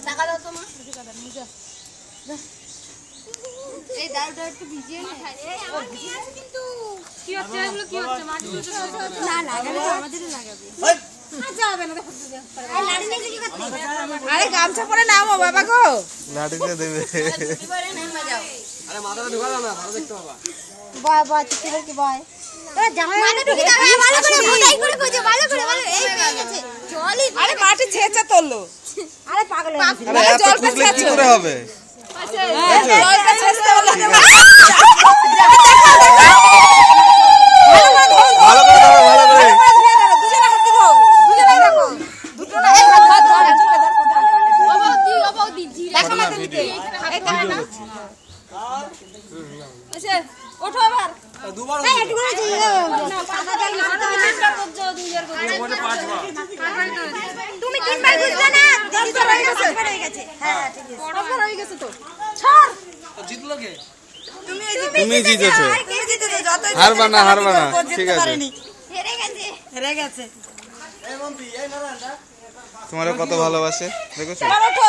টাকা দাও তো মা এই দাঁড়টা একটু ভিজিয়ে নে এই আমার নিয়ে আছে কিন্তু কি হচ্ছে এগুলো কি হচ্ছে মাটি দিতে না লাগালে তো আমাদেরই লাগাবে আচ্ছা হবে না দেখো এই লাড়ি নিয়ে কি করতে আরে গামছা পরে নামো বাবা গো লাড়ি দিয়ে দেবে পরে নামা যাও আরে মাথাটা ঢুকা দাও না ভালো দেখতে পাবা বাহ বাহ চিকের কি বয় তো জামাই মাথা ঢুকে দাও ভালো করে খোদাই করে খোঁজো ভালো করে ভালো এই পেয়ে গেছে জলই আরে মাটি ছেঁচা তোলো আরে পাগল হয়ে গেছে আরে এত খুঁজলে কি করে হবে জলটা ছেঁচতে হলো ভালো করে ধরো ভালো করে দুজনে হাত দিও দুজনেই রাখো দুটো না এক হাত ধর অবদি দেখো না দিকে এই কানা আচ্ছা ওঠো আবার দুবার এই একটু করে দিয়ে দাও পাকা যাই না তুমি তিনবার বুঝলে না দেখি তো হয়ে গেছে হ্যাঁ ঠিক আছে বড় হয়ে গেছে তো ছাড় জিতলো কে তুমি জিতেছো তুমি জিতেছো যতই হারবা না ঠিক আছে হেরে গেছে গেছে এই মন্ত্রী এই নারায়ণটা তোমারও কত ভালোবাসে দেখেছো ওঠো